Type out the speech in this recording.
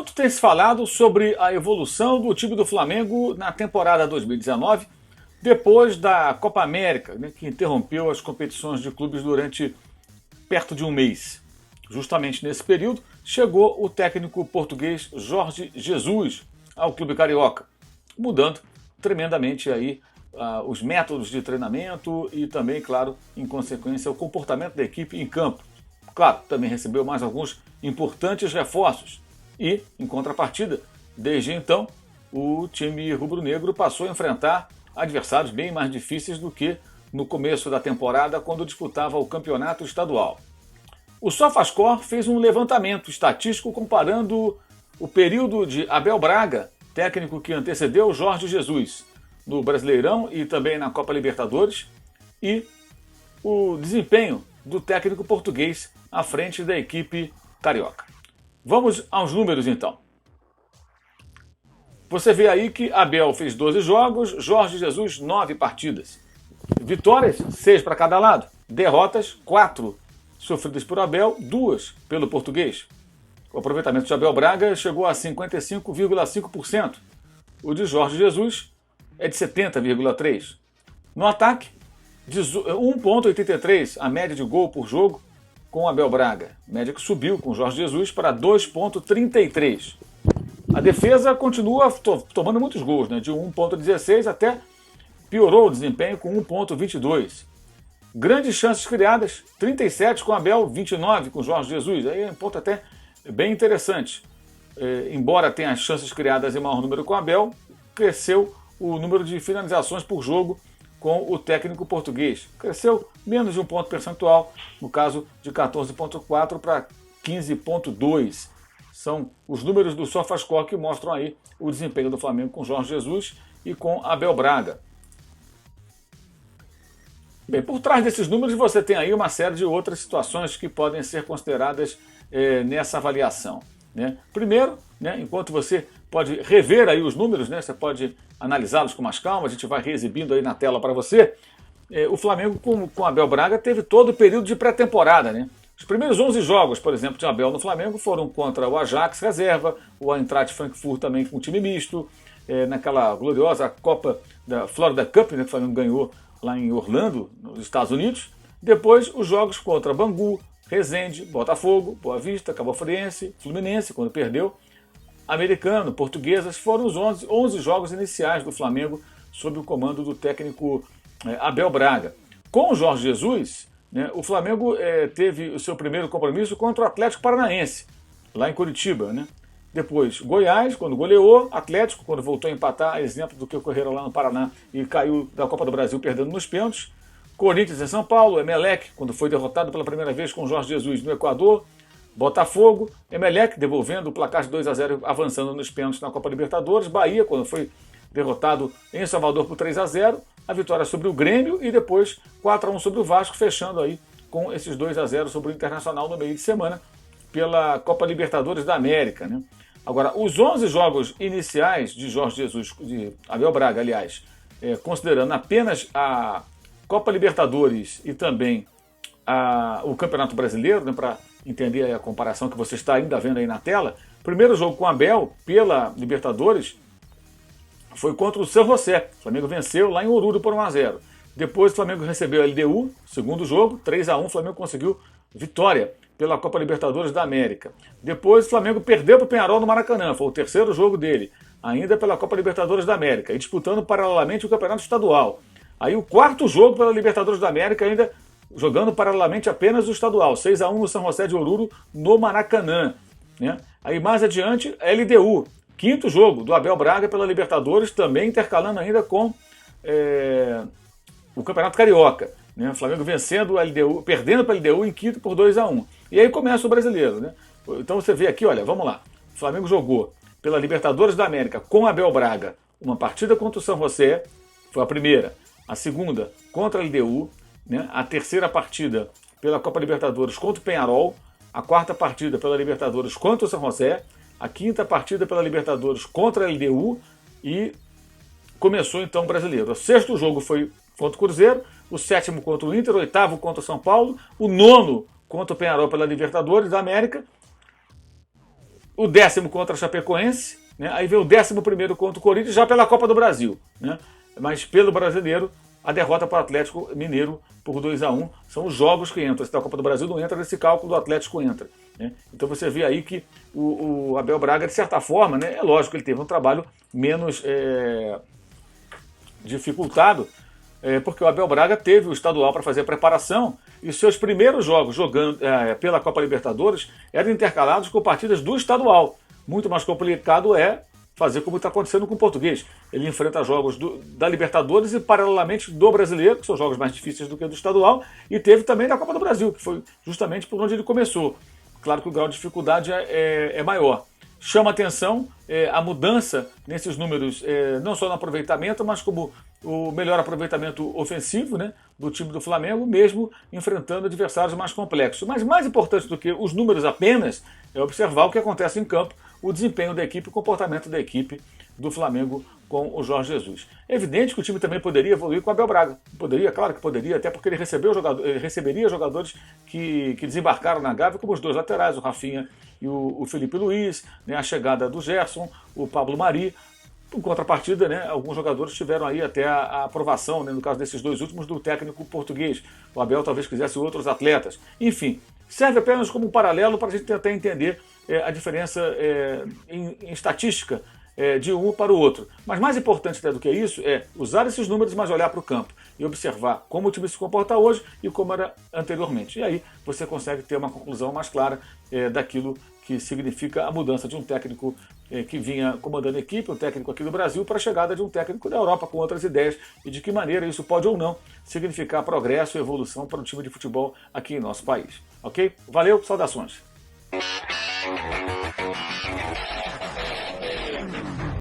Muito tem se falado sobre a evolução do time do Flamengo na temporada 2019, depois da Copa América, né, que interrompeu as competições de clubes durante perto de um mês. Justamente nesse período, chegou o técnico português Jorge Jesus ao clube carioca, mudando tremendamente aí os métodos de treinamento e também, claro, em consequência, o comportamento da equipe em campo. Claro, também recebeu mais alguns importantes reforços e, em contrapartida, desde então, o time rubro-negro passou a enfrentar adversários bem mais difíceis do que no começo da temporada, quando disputava o campeonato estadual. O SofaScore fez um levantamento estatístico comparando o período de Abel Braga, técnico que antecedeu Jorge Jesus, no Brasileirão e também na Copa Libertadores, e o desempenho do técnico português à frente da equipe carioca. Vamos aos números então. Você vê aí que Abel fez 12 jogos, Jorge Jesus 9 partidas. Vitórias, 6 para cada lado. Derrotas, 4 sofridas por Abel, 2 pelo português. O aproveitamento de Abel Braga chegou a 55,5%. O de Jorge Jesus é de 70,3%. No ataque, 1,83 a média de gol por jogo com Abel Braga. Média que subiu com Jorge Jesus para 2,33. A defesa continua tomando muitos gols, né? De 1,16 até piorou o desempenho com 1,22. Grandes chances criadas, 37 com Abel, 29 com Jorge Jesus. Aí é um ponto até bem interessante. Embora tenha as chances criadas em maior número com Abel, cresceu o número de finalizações por jogo com o técnico português. Cresceu menos de um ponto percentual, no caso de 14,4 para 15,2. São os números do SofaScore que mostram aí o desempenho do Flamengo com Jorge Jesus e com Abel Braga. Bem, por trás desses números você tem aí uma série de outras situações que podem ser consideradas nessa avaliação, né? Primeiro, né, enquanto você pode rever aí os números, né, você pode analisá-los com mais calma, a gente vai reexibindo aí na tela para você. O Flamengo com Abel Braga teve todo o período de pré-temporada, né? Os primeiros 11 jogos, por exemplo, de Abel no Flamengo foram contra o Ajax reserva, o Eintracht Frankfurt também com time misto, naquela gloriosa Copa da Florida Cup, né, que o Flamengo ganhou lá em Orlando, nos Estados Unidos. Depois os jogos contra Bangu, Resende, Botafogo, Boa Vista, Cabo Friense, Fluminense, quando perdeu, Americano, Portuguesas, foram os 11 jogos iniciais do Flamengo sob o comando do técnico Abel Braga. Com o Jorge Jesus, né, o Flamengo teve o seu primeiro compromisso contra o Atlético Paranaense, lá em Curitiba, né? Depois Goiás, quando goleou, Atlético, quando voltou a empatar, exemplo do que ocorreu lá no Paraná e caiu da Copa do Brasil perdendo nos pênaltis. Corinthians em São Paulo, Emelec, quando foi derrotado pela primeira vez com Jorge Jesus no Equador. Botafogo, Emelec devolvendo o placar de 2-0, avançando nos pênaltis na Copa Libertadores. Bahia, quando foi derrotado em Salvador por 3-0, a vitória sobre o Grêmio e depois 4-1 sobre o Vasco, fechando aí com esses 2-0 sobre o Internacional no meio de semana pela Copa Libertadores da América, né? Agora, os 11 jogos iniciais de Jorge Jesus, de Abel Braga, aliás, considerando apenas a Copa Libertadores e também o Campeonato Brasileiro, né, para entender a comparação que você está ainda vendo aí na tela. O primeiro jogo com Abel pela Libertadores foi contra o San José. O Flamengo venceu lá em Oruro por 1-0. Depois o Flamengo recebeu a LDU, segundo jogo, 3-1, o Flamengo conseguiu vitória pela Copa Libertadores da América. Depois o Flamengo perdeu para o Peñarol no Maracanã, foi o terceiro jogo dele, ainda pela Copa Libertadores da América, e disputando paralelamente o Campeonato Estadual. Aí o quarto jogo pela Libertadores da América, ainda jogando paralelamente apenas o estadual, 6-1 no São José de Oruro, no Maracanã, né? Aí mais adiante, a LDU, quinto jogo do Abel Braga pela Libertadores, também intercalando ainda com o Campeonato Carioca, né? O Flamengo vencendo a LDU, perdendo para a LDU em quinto por 2-1. E aí começa o brasileiro, né? Então você vê aqui, olha, vamos lá. O Flamengo jogou pela Libertadores da América com Abel Braga uma partida contra o São José, foi a primeira. A segunda contra a LDU, né? A terceira partida pela Copa Libertadores contra o Peñarol, a quarta partida pela Libertadores contra o São José, a quinta partida pela Libertadores contra a LDU e começou então o brasileiro. O sexto jogo foi contra o Cruzeiro, o sétimo contra o Inter, o oitavo contra o São Paulo, o nono contra o Peñarol pela Libertadores da América, o 10º contra a Chapecoense, né? Aí vem o 11º contra o Corinthians, já pela Copa do Brasil, né? Mas pelo brasileiro, a derrota para o Atlético Mineiro por 2-1 são os jogos que entram. Se a Copa do Brasil não entra nesse cálculo, do Atlético entra, né? Então você vê aí que o Abel Braga, de certa forma, né, é lógico que ele teve um trabalho menos dificultado, porque o Abel Braga teve o estadual para fazer a preparação e os seus primeiros jogos jogando pela Copa Libertadores eram intercalados com partidas do estadual. Muito mais complicado é fazer como está acontecendo com o Português. Ele enfrenta jogos da Libertadores e, paralelamente, do Brasileiro, que são jogos mais difíceis do que do estadual, e teve também da Copa do Brasil, que foi justamente por onde ele começou. Claro que o grau de dificuldade é maior. Chama atenção a mudança nesses números, não só no aproveitamento, mas como o melhor aproveitamento ofensivo, né, do time do Flamengo, mesmo enfrentando adversários mais complexos. Mas mais importante do que os números apenas é observar o que acontece em campo, o desempenho da equipe, o comportamento da equipe do Flamengo com o Jorge Jesus. É evidente que o time também poderia evoluir com o Abel Braga. Poderia, claro que poderia, até porque ele receberia jogadores que desembarcaram na Gávea, como os dois laterais, o Rafinha e o Felipe Luiz, né, a chegada do Gerson, o Pablo Mari. Em contrapartida, né, alguns jogadores tiveram aí até a aprovação, né, no caso desses dois últimos, do técnico português. O Abel talvez quisesse outros atletas. Enfim, serve apenas como um paralelo para a gente tentar entender a diferença em estatística de um para o outro. Mas mais importante até do que isso é usar esses números, mas olhar para o campo e observar como o time se comporta hoje e como era anteriormente. E aí você consegue ter uma conclusão mais clara daquilo que significa a mudança de um técnico que vinha comandando a equipe, um técnico aqui do Brasil, para a chegada de um técnico da Europa com outras ideias e de que maneira isso pode ou não significar progresso e evolução para o time de futebol aqui em nosso país. Ok? Valeu, saudações!